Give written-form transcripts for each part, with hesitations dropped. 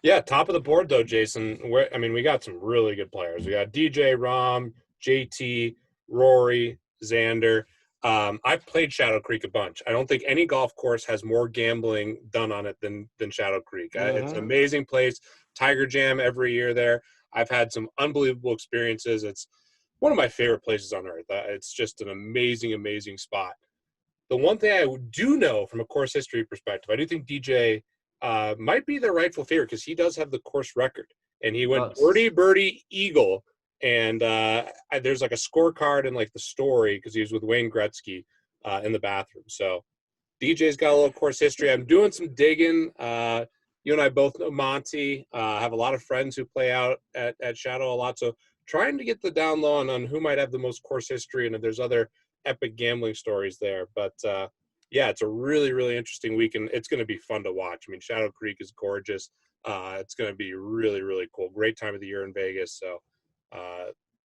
Yeah, top of the board though, Jason. We got some really good players. We got DJ, Rom, JT, Rory, Xander. I've played Shadow Creek a bunch. I don't think any golf course has more gambling done on it than Shadow Creek. It's an amazing place. Tiger Jam every year there. I've had some unbelievable experiences. It's one of my favorite places on earth. It's just an amazing, amazing spot. The one thing I do know from a course history perspective, I do think DJ might be the rightful favorite because he does have the course record. And he went birdie, eagle. And there's like a scorecard and like the story because he was with Wayne Gretzky in the bathroom. So DJ's got a little course history. I'm doing some digging. You and I both know Monty. Have a lot of friends who play out at Shadow a lot. So trying to get the down low on who might have the most course history and if there's other epic gambling stories there. But yeah, it's a really, really interesting week, and it's going to be fun to watch. I mean, Shadow Creek is gorgeous. It's going to be really, really cool. Great time of the year in Vegas. So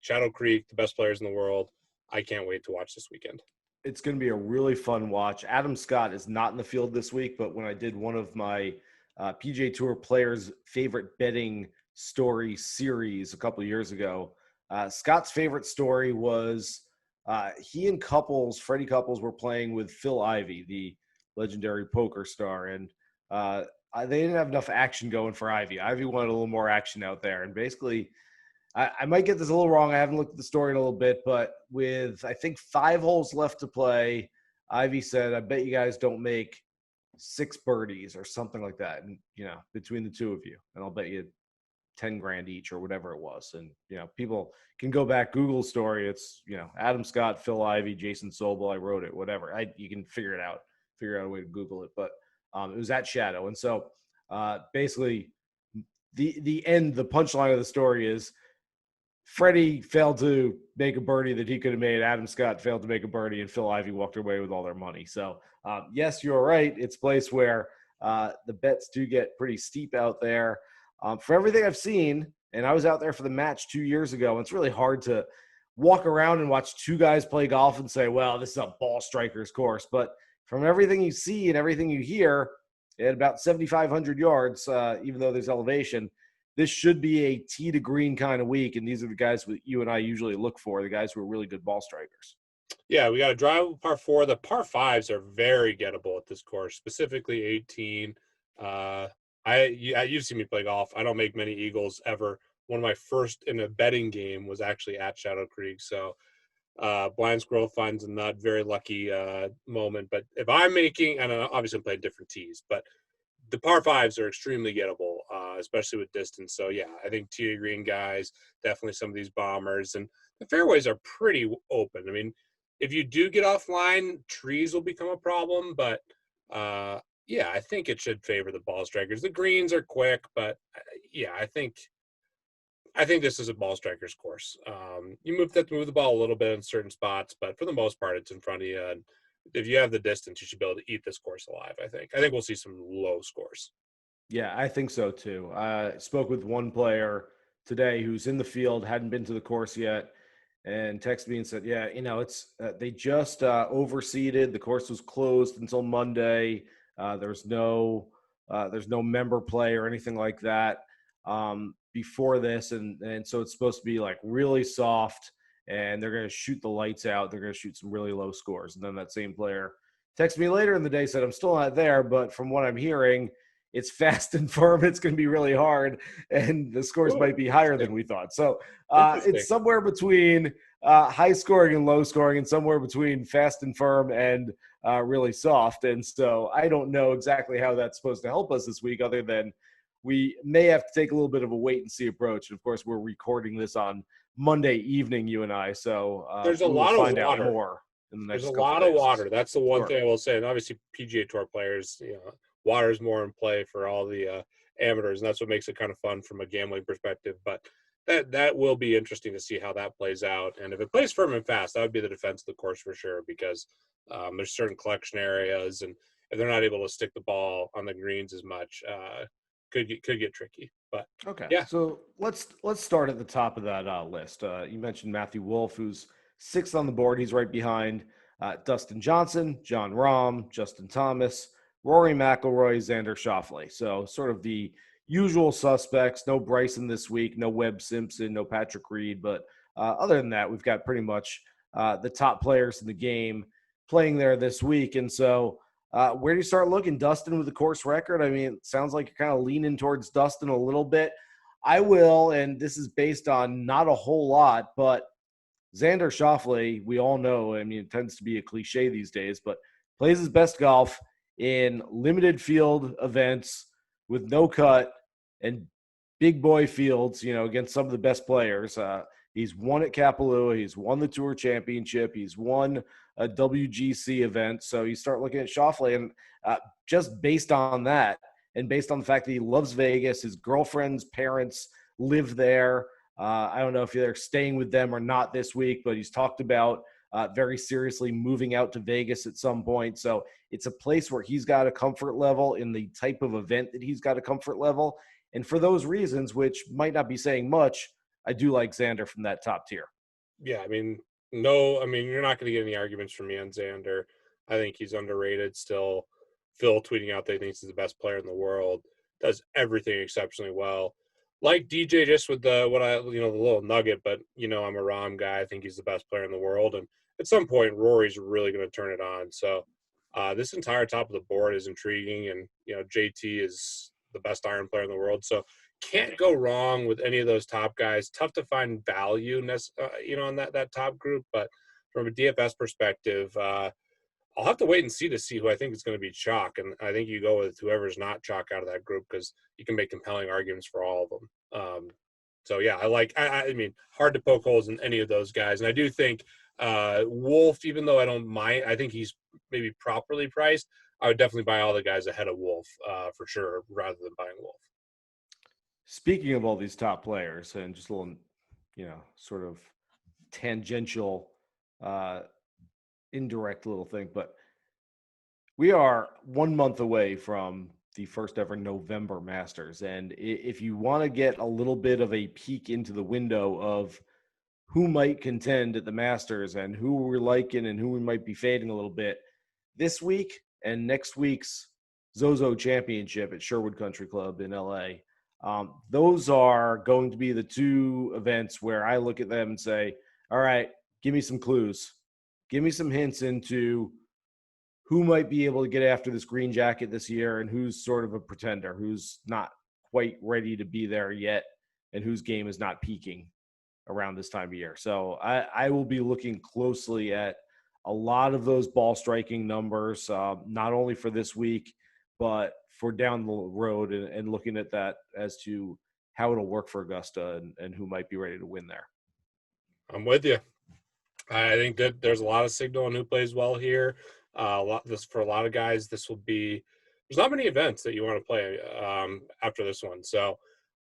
Shadow Creek, the best players in the world. I can't wait to watch this weekend. It's going to be a really fun watch. Adam Scott is not in the field this week, but when I did one of my PGA Tour players' favorite betting story series a couple of years ago, Scott's favorite story was he and Freddie Couples were playing with Phil Ivey, the legendary poker star, and they didn't have enough action going for Ivey. Ivey wanted a little more action out there, and basically I might get this a little wrong. I haven't looked at the story in a little bit, but with, I think, 5 holes left to play, Ivy said, I bet you guys don't make 6 birdies or something like that. And, between the two of you, and I'll bet you 10 grand each or whatever it was. And, people can go back, Google story. It's, Adam Scott, Phil Ivey, Jason Sobel. I wrote it, whatever. You can figure out a way to Google it. But it was at Shadow. And so basically the punchline of the story is, Freddie failed to make a birdie that he could have made. Adam Scott failed to make a birdie, and Phil Ivey walked away with all their money. So, yes, you're right. It's a place where the bets do get pretty steep out there. For everything I've seen, and I was out there for the match 2 years ago, and it's really hard to walk around and watch 2 guys play golf and say, well, this is a ball striker's course. But from everything you see and everything you hear, at about 7,500 yards, even though there's elevation, this should be a tee to green kind of week, and these are the guys you and I usually look for, the guys who are really good ball strikers. Yeah, we got a drive par 4. The par 5s are very gettable at this course, specifically 18. You've seen me play golf. I don't make many eagles ever. One of my first in a betting game was actually at Shadow Creek. So Blind Squirrel finds a not very lucky moment. But if I'm making, and obviously I'm playing different tees, but the par 5s are extremely gettable, especially with distance. So, yeah, I think tee to green guys, definitely some of these bombers. And the fairways are pretty open. I mean, if you do get offline, trees will become a problem. But, yeah, I think it should favor the ball strikers. The greens are quick, but, yeah, I think this is a ball striker's course. You have to move the ball a little bit in certain spots, but for the most part, it's in front of you. And if you have the distance, you should be able to eat this course alive, I think. I think we'll see some low scores. Yeah, I think so too. I spoke with one player today who's in the field, hadn't been to the course yet, and texted me and said, yeah, it's they just overseeded. The course was closed until Monday. There's no member play or anything like that before this. And so it's supposed to be like really soft, and they're going to shoot the lights out. They're going to shoot some really low scores. And then that same player texted me later in the day, said, I'm still not there, but from what I'm hearing, it's fast and firm. It's going to be really hard, and the scores might be higher than we thought. So it's somewhere between high scoring and low scoring, and somewhere between fast and firm and really soft. And so I don't know exactly how that's supposed to help us this week, other than we may have to take a little bit of a wait and see approach. And of course, we're recording this on Monday evening, you and I. So there's a lot of water. More in the next There's a couple lot days. of water. That's the one thing I will say. And obviously, PGA Tour players, water is more in play for all the amateurs, and that's what makes it kind of fun from a gambling perspective. But that will be interesting to see how that plays out. And if it plays firm and fast, that would be the defense of the course for sure, because there's certain collection areas, and if they're not able to stick the ball on the greens as much, could get tricky. But okay, yeah. So let's start at the top of that list. You mentioned Matthew Wolff, who's 6th on the board. He's right behind Dustin Johnson, John Rahm, Justin Thomas, Rory McIlroy, Xander Schauffele. So sort of the usual suspects. No Bryson this week, no Webb Simpson, no Patrick Reed. But other than that, we've got pretty much the top players in the game playing there this week. And so where do you start looking? Dustin with the course record? I mean, it sounds like you're kind of leaning towards Dustin a little bit. I will, and this is based on not a whole lot, but Xander Schauffele, we all know, I mean, it tends to be a cliche these days, but plays his best golf in limited field events with no cut and big boy fields, against some of the best players. He's won at Kapalua. He's won the Tour Championship. He's won a WGC event. So you start looking at Schauffele, and just based on that, and based on the fact that he loves Vegas, his girlfriend's parents live there. I don't know if they're staying with them or not this week, but he's talked about very seriously moving out to Vegas at some point. So it's a place where he's got a comfort level in the type of event that he's got a comfort level. And for those reasons, which might not be saying much, I do like Xander from that top tier. Yeah, you're not going to get any arguments from me on Xander. I think he's underrated still. Phil tweeting out that he thinks he's the best player in the world, does everything exceptionally well. Like DJ, just with the little nugget, but I'm a Rahm guy. I think he's the best player in the world, and at some point Rory's really going to turn it on. So this entire top of the board is intriguing, and JT is the best iron player in the world. So can't go wrong with any of those top guys. Tough to find value, in that top group, but from a DFS perspective, I'll have to wait and see who I think is going to be chalk, and I think you go with whoever's not chalk out of that group because you can make compelling arguments for all of them. So yeah, I mean, hard to poke holes in any of those guys, and I do think Wolf, even though I don't mind, I think he's maybe properly priced. I would definitely buy all the guys ahead of Wolf for sure, rather than buying Wolf. Speaking of all these top players, and just a little, sort of tangential, indirect little thing, but we are 1 month away from the first ever November Masters. And if you want to get a little bit of a peek into the window of who might contend at the Masters and who we're liking and who we might be fading a little bit, this week and next week's Zozo Championship at Sherwood Country Club in LA, those are going to be the two events where I look at them and say, all right, give me some clues. Give me some hints into who might be able to get after this green jacket this year and who's sort of a pretender, who's not quite ready to be there yet, and whose game is not peaking around this time of year. So I will be looking closely at a lot of those ball striking numbers, not only for this week, but for down the road, and looking at that as to how it'll work for Augusta and who might be ready to win there. I'm with you. I think that there's a lot of signal on who plays well here. For a lot of guys, there's not many events that you want to play after this one. So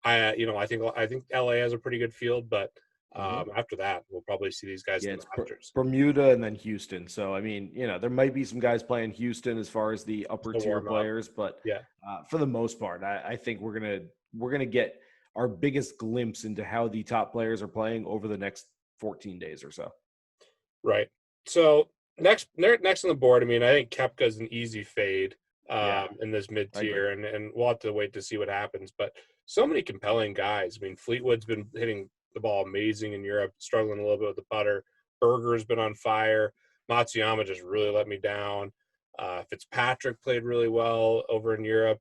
I think LA has a pretty good field, but after that, we'll probably see these guys in the Masters. Bermuda and then Houston. So I mean, there might be some guys playing Houston as far as the upper tier players, but for the most part, I think we're gonna get our biggest glimpse into how the top players are playing over the next 14 days or so. Right. So next on the board, I think Koepka's an easy fade in this mid-tier, and we'll have to wait to see what happens. But so many compelling guys. Fleetwood's been hitting the ball amazing in Europe, struggling a little bit with the putter. Berger's been on fire. Matsuyama just really let me down. Fitzpatrick played really well over in Europe.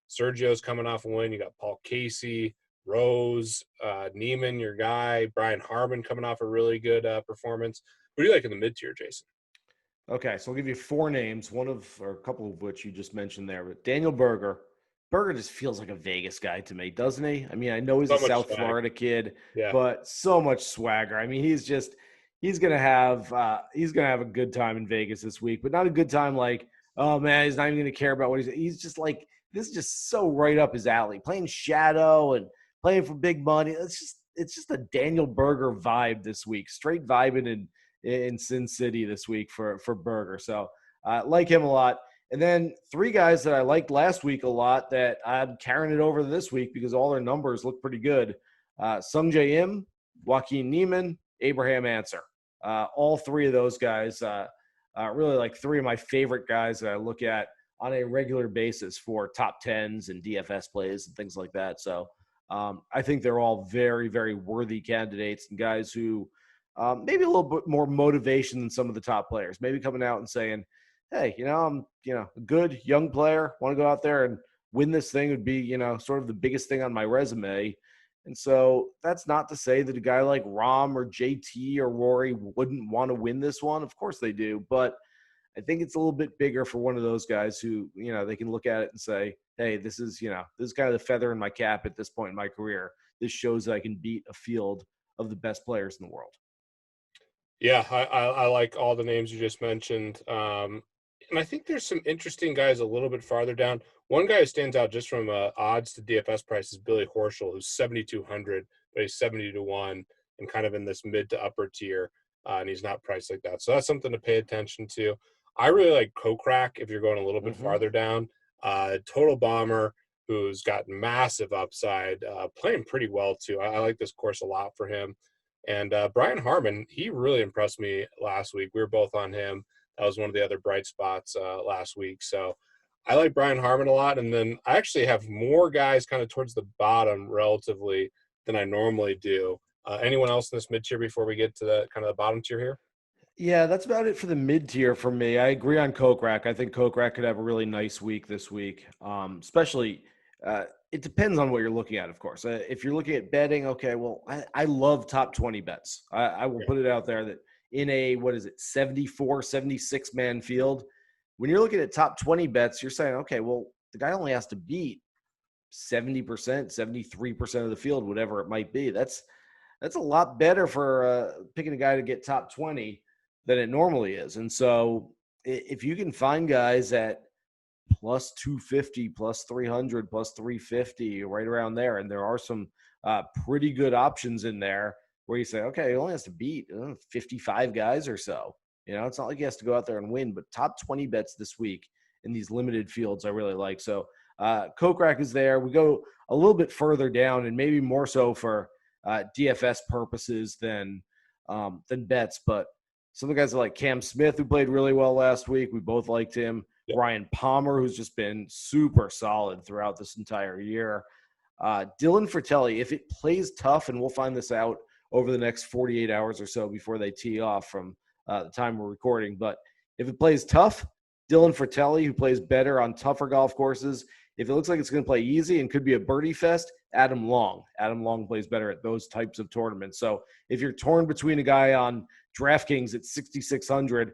Sergio's coming off a win. You got Paul Casey, Rose, Neiman, your guy, Brian Harmon coming off a really good performance. Who do you like in the mid-tier, Jason? Okay, so I'll give you four names, or a couple of which you just mentioned there. But Daniel Berger. Berger just feels like a Vegas guy to me, doesn't he? I know he's a South Florida kid, but so much swagger. He's gonna have a good time in Vegas this week, but not a good time like, oh man, he's not even gonna care about what he's just like. This is just so right up his alley. Playing shadow and playing for big money. It's just a Daniel Berger vibe this week. Straight vibing in Sin City this week for Berger. So I like him a lot. And then three guys that I liked last week a lot that I'm carrying it over this week because all their numbers look pretty good. Sung Jae Im, Joaquin Neiman, Abraham Answer. All three of those guys really like three of my favorite guys that I look at on a regular basis for top tens and DFS plays and things like that. So I think they're all very, very worthy candidates and guys who maybe a little bit more motivation than some of the top players. Maybe coming out and saying, "Hey, I'm a good young player. Want to go out there and win this thing would be sort of the biggest thing on my resume." And so that's not to say that a guy like Rahm or JT or Rory wouldn't want to win this one. Of course they do, but I think it's a little bit bigger for one of those guys who, they can look at it and say, hey, this is kind of the feather in my cap at this point in my career. This shows that I can beat a field of the best players in the world. Yeah, I like all the names you just mentioned. And I think there's some interesting guys a little bit farther down. One guy who stands out just from odds to DFS price is Billy Horschel, who's 7,200, but he's 70 to 1 and kind of in this mid to upper tier. And he's not priced like that. So that's something to pay attention to. I really like Kokrak if you're going a little bit farther down. Total Bomber, who's got massive upside, playing pretty well too. I like this course a lot for him. And Brian Harmon, he really impressed me last week. We were both on him. That was one of the other bright spots last week. So I like Brian Harmon a lot. And then I actually have more guys kind of towards the bottom relatively than I normally do. Anyone else in this mid-tier before we get to the kind of the bottom tier here? Yeah, that's about it for the mid-tier for me. I agree on Kokrak. I think Kokrak could have a really nice week this week, especially it depends on what you're looking at, of course. If you're looking at betting, okay, well, I love top 20 bets. I will put it out there that in a, 74, 76-man field, when you're looking at top 20 bets, you're saying, okay, well, the guy only has to beat 70%, 73% of the field, whatever it might be. That's a lot better for picking a guy to get top 20 than it normally is. And so if you can find guys at plus 250, plus 300, plus 350, right around there, and there are some pretty good options in there where you say, okay, he only has to beat 55 guys or so. It's not like he has to go out there and win, but top 20 bets this week in these limited fields I really like. So Kokrak is there. We go a little bit further down and maybe more so for DFS purposes than bets, but some of the guys like Cam Smith, who played really well last week. We both liked him. Yep. Ryan Palmer, who's just been super solid throughout this entire year. Dylan Fratelli, if it plays tough, and we'll find this out over the next 48 hours or so before they tee off from the time we're recording. But if it plays tough, Dylan Fratelli, who plays better on tougher golf courses. If it looks like it's going to play easy and could be a birdie fest, Adam Long. Adam Long plays better at those types of tournaments. So if you're torn between a guy on DraftKings at 6,600,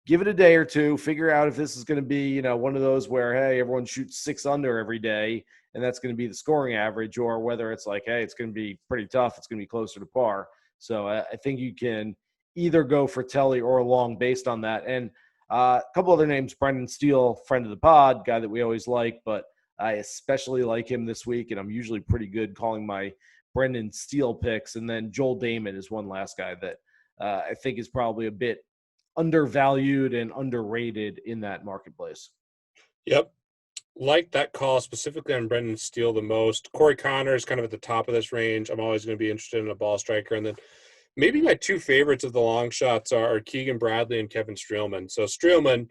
give it a day or two. Figure out if this is going to be, one of those where, hey, everyone shoots 6 under every day, and that's going to be the scoring average, or whether it's like, hey, it's going to be pretty tough. It's going to be closer to par. So I think you can either go for Telly or Long based on that. And a couple other names, Brendan Steele, friend of the pod, guy that we always like, but I especially like him this week, and I'm usually pretty good calling my Brendan Steele picks. And then Joel Damon is one last guy that I think is probably a bit undervalued and underrated in that marketplace. Yep. Like that call specifically on Brendan Steele the most. Corey Connor is kind of at the top of this range. I'm always going to be interested in a ball striker. And then maybe my two favorites of the long shots are Keegan Bradley and Kevin Streelman. So Streelman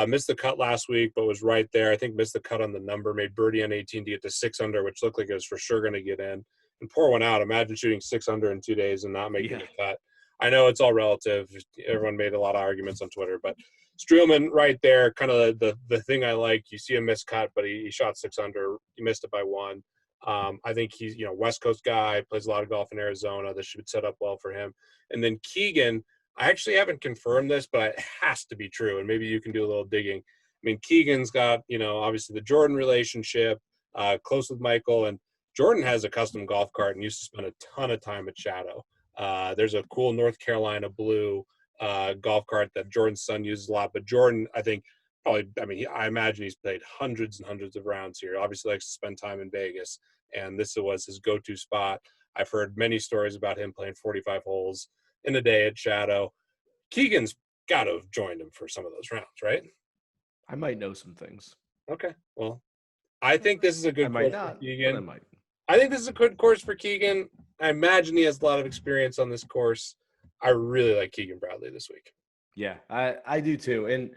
missed the cut last week, but was right there. I think missed the cut on the number, made birdie on 18 to get to 6 under, which looked like it was for sure going to get in. And pour one out. Imagine shooting 6 under in 2 days and not making the cut. I know it's all relative. Everyone made a lot of arguments on Twitter, but Streelman right there, kind of the thing I like. You see a missed cut, but he shot 6 under. He missed it by 1. I think he's, West Coast guy, plays a lot of golf in Arizona. This should set up well for him. And then Keegan, I actually haven't confirmed this, but it has to be true. And maybe you can do a little digging. I mean, Keegan's got, obviously the Jordan relationship, close with Michael. And Jordan has a custom golf cart and used to spend a ton of time at Shadow. There's a cool North Carolina blue golf cart that Jordan's son uses a lot. But Jordan, I think, I imagine he's played hundreds and hundreds of rounds here. Obviously likes to spend time in Vegas, and this was his go-to spot. I've heard many stories about him playing 45 holes in a day at Shadow. Keegan's got to have joined him for some of those rounds, right? I might know some things. Okay, well, I think this is a good course for Keegan. I might. I think this is a good course for Keegan. I imagine he has a lot of experience on this course. I really like Keegan Bradley this week. Yeah, I do too. And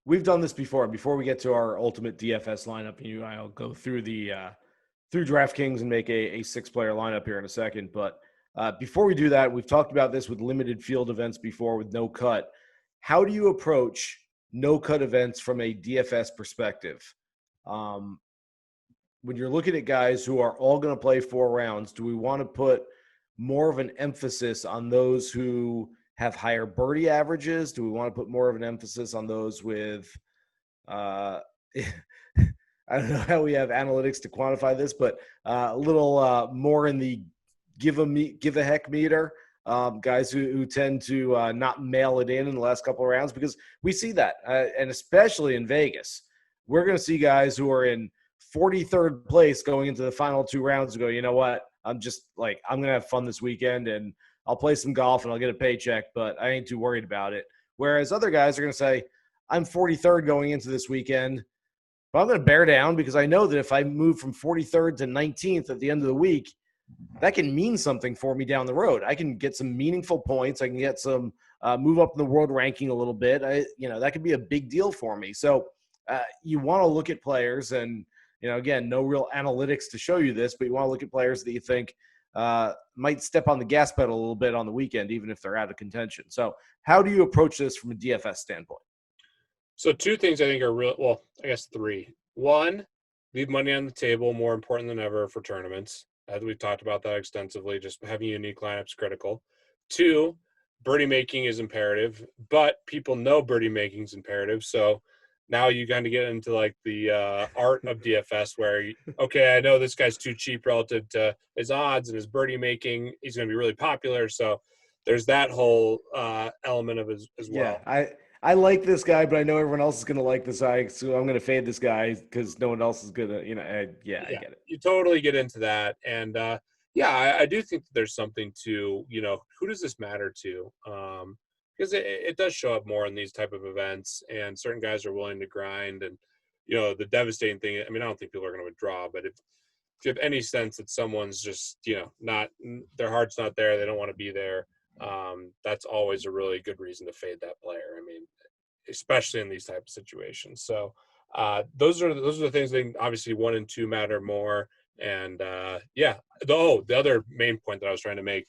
we've done this before. Before we get to our ultimate DFS lineup, you and I'll go through the through DraftKings and make a 6-player lineup here in a second. But before we do that, we've talked about this with limited field events before with no cut. How do you approach no cut events from a DFS perspective? When you're looking at guys who are all going to play 4 rounds, do we want to put more of an emphasis on those who have higher birdie averages? Do we want to put more of an emphasis on those with I don't know how we have analytics to quantify this, but a little more in the give a heck meter, guys who tend to not mail it in the last couple of rounds, because we see that, and especially in Vegas, we're going to see guys who are in 43rd place going into the final 2 rounds and go, you know what, I'm going to have fun this weekend and I'll play some golf and I'll get a paycheck, but I ain't too worried about it. Whereas other guys are going to say, I'm 43rd going into this weekend, but I'm going to bear down because I know that if I move from 43rd to 19th at the end of the week, that can mean something for me down the road. I can get some meaningful points. I can get some move up in the world ranking a little bit. That could be a big deal for me. So you want to look at players and, again, no real analytics to show you this, but you want to look at players that you think might step on the gas pedal a little bit on the weekend, even if they're out of contention. So how do you approach this from a DFS standpoint? So 2 things I think are real. Well, I guess 3. 1, leave money on the table, more important than ever for tournaments. As we've talked about that extensively, just having unique lineups critical. 2, birdie making is imperative, but people know birdie making is imperative. So now you kind of get into like the art of DFS where, okay, I know this guy's too cheap relative to his odds and his birdie making. He's going to be really popular. So there's that whole element of it as well. Yeah, I like this guy, but I know everyone else is going to like this guy, so I'm going to fade this guy because no one else is going to, I get it. You totally get into that. And I do think that there's something to, who does this matter to? Because it does show up more in these type of events, and certain guys are willing to grind. And, the devastating thing, I don't think people are going to withdraw, but if you have any sense that someone's just, not, their heart's not there, they don't want to be there, that's always a really good reason to fade that player. Especially in these type of situations. So those are the things that obviously 1 and 2 matter more. And the other main point that I was trying to make,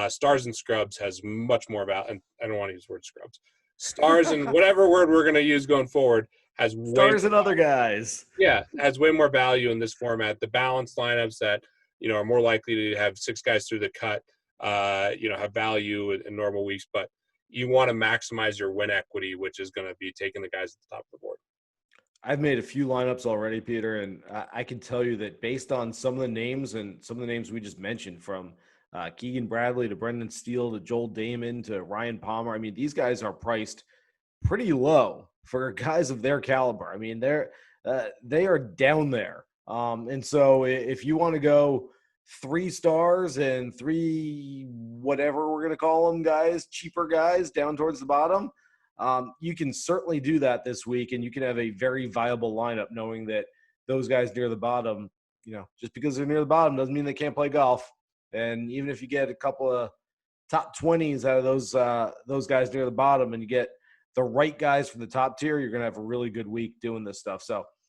stars and scrubs has much more about, and I don't want to use the word scrubs, stars and whatever word we're going to use going forward has stars and other guys. Yeah, has way more value in this format. The balanced lineups that, are more likely to have 6 guys through the cut, have value in normal weeks, but you want to maximize your win equity, which is going to be taking the guys at the top of the board. I've made a few lineups already, Peter, and I can tell you that based on some of the names and some of the names we just mentioned, from Keegan Bradley to Brendan Steele to Joel Damon to Ryan Palmer, these guys are priced pretty low for guys of their caliber. They are down there. And so if you want to go 3 stars and 3 whatever we're going to call them guys, cheaper guys down towards the bottom, you can certainly do that this week, and you can have a very viable lineup knowing that those guys near the bottom, just because they're near the bottom doesn't mean they can't play golf. And even if you get a couple of top 20s out of those guys near the bottom and you get the right guys from the top tier, you're going to have a really good week doing this stuff. So